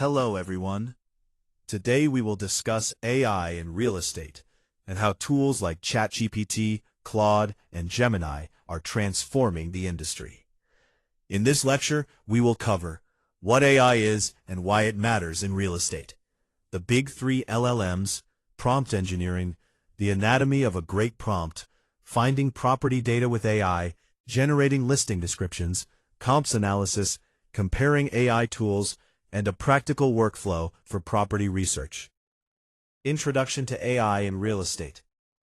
Hello everyone. Today we will discuss AI in real estate and how tools like ChatGPT, Claude, and Gemini are transforming the industry. In this lecture, we will cover what AI is and why it matters in real estate, the big three LLMs, prompt engineering, the anatomy of a great prompt, finding property data with AI, generating listing descriptions, comps analysis, comparing AI tools, and a practical workflow for property research. Introduction to AI in real estate.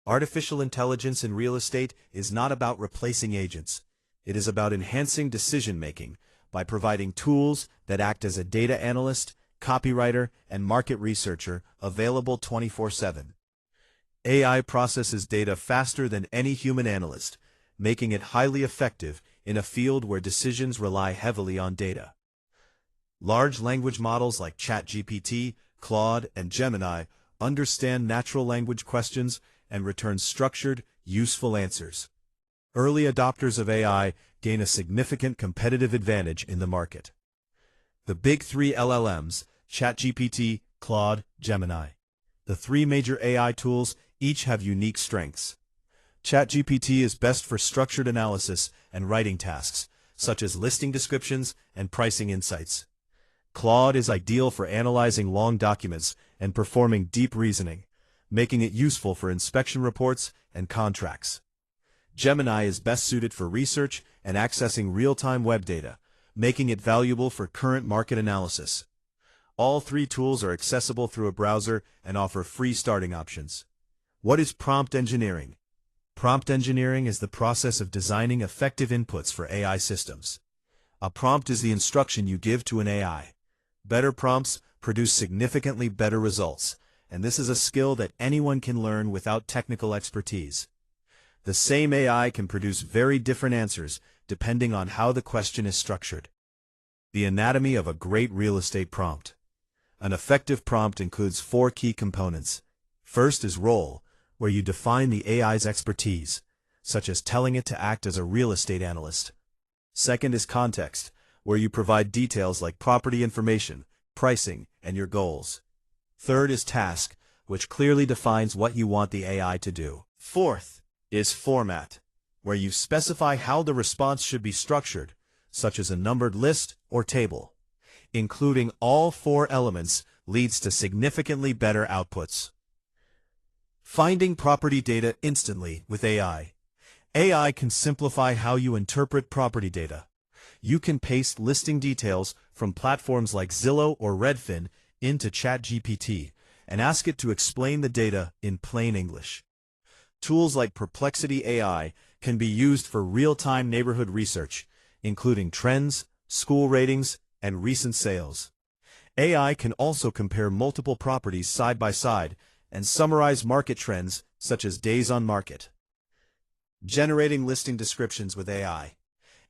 Artificial intelligence in real estate is not about replacing agents. It is about enhancing decision-making by providing tools that act as a data analyst, copywriter, and market researcher available 24/7. AI processes data faster than any human analyst, making it highly effective in a field where decisions rely heavily on data. Large language models like ChatGPT, Claude, and Gemini understand natural language questions and return structured, useful answers. Early adopters of AI gain a significant competitive advantage in the market. The big three LLMs, ChatGPT, Claude, Gemini. The three major AI tools each have unique strengths. ChatGPT is best for structured analysis and writing tasks, such as listing descriptions and pricing insights. Claude is ideal for analyzing long documents and performing deep reasoning, making it useful for inspection reports and contracts. Gemini is best suited for research and accessing real-time web data, making it valuable for current market analysis. All three tools are accessible through a browser and offer free starting options. What is prompt engineering? Prompt engineering is the process of designing effective inputs for AI systems. A prompt is the instruction you give to an AI. Better prompts produce significantly better results, and this is a skill that anyone can learn without technical expertise. The same AI can produce very different answers depending on how the question is structured. The anatomy of a great real estate prompt. An effective prompt includes four key components. First is role, where you define the AI's expertise, such as telling it to act as a real estate analyst. Second is context, where you provide details like property information, pricing, and your goals. Third is task, which clearly defines what you want the AI to do. Fourth is format, where you specify how the response should be structured, such as a numbered list or table. Including all four elements leads to significantly better outputs. Finding property data instantly with AI. AI can simplify how you interpret property data. You can paste listing details from platforms like Zillow or Redfin into ChatGPT and ask it to explain the data in plain English. Tools like Perplexity AI can be used for real-time neighborhood research, including trends, school ratings, and recent sales. AI can also compare multiple properties side by side and summarize market trends such as days on market. Generating listing descriptions with AI.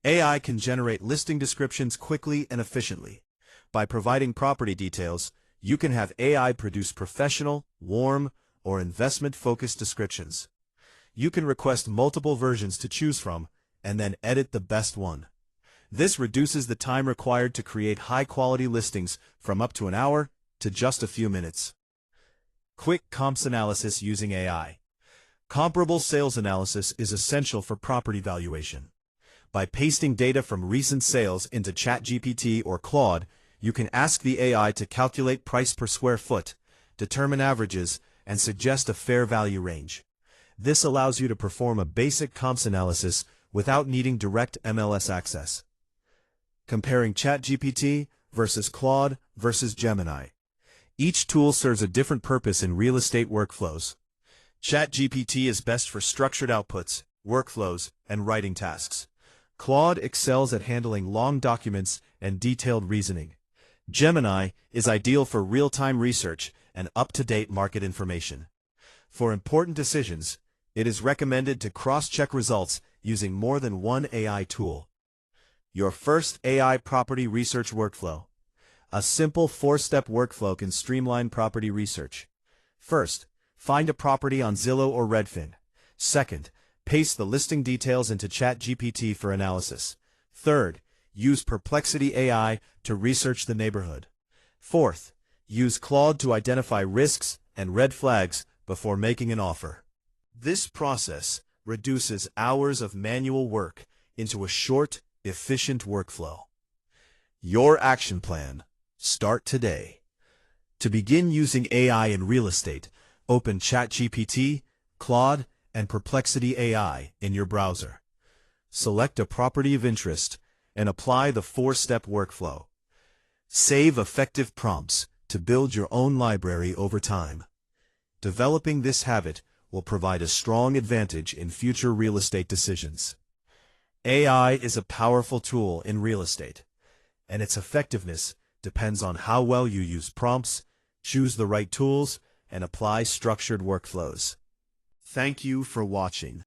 AI can generate listing descriptions quickly and efficiently. By providing property details, you can have AI produce professional, warm, or investment-focused descriptions. You can request multiple versions to choose from and then edit the best one. This reduces the time required to create high-quality listings from up to an hour to just a few minutes. Quick comps analysis using AI. Comparable sales analysis is essential for property valuation. By pasting data from recent sales into ChatGPT or Claude, you can ask the AI to calculate price per square foot, determine averages, and suggest a fair value range. This allows you to perform a basic comps analysis without needing direct MLS access. Comparing ChatGPT versus Claude versus Gemini. Each tool serves a different purpose in real estate workflows. ChatGPT is best for structured outputs, workflows, and writing tasks. Claude excels at handling long documents and detailed reasoning. Gemini is ideal for real-time research and up-to-date market information. For important decisions, it is recommended to cross-check results using more than one AI tool. Your first AI property research workflow. A simple four-step workflow can streamline property research. First, find a property on Zillow or Redfin. Second, paste the listing details into ChatGPT for analysis. Third, use Perplexity AI to research the neighborhood. Fourth, use Claude to identify risks and red flags before making an offer. This process reduces hours of manual work into a short, efficient workflow. Your action plan. Start today. To begin using AI in real estate, open ChatGPT, Claude, and Perplexity AI in your browser. Select a property of interest and apply the 4-step workflow. Save effective prompts to build your own library over time. Developing this habit will provide a strong advantage in future real estate decisions. AI is a powerful tool in real estate, and its effectiveness depends on how well you use prompts, choose the right tools, and apply structured workflows. Thank you for watching.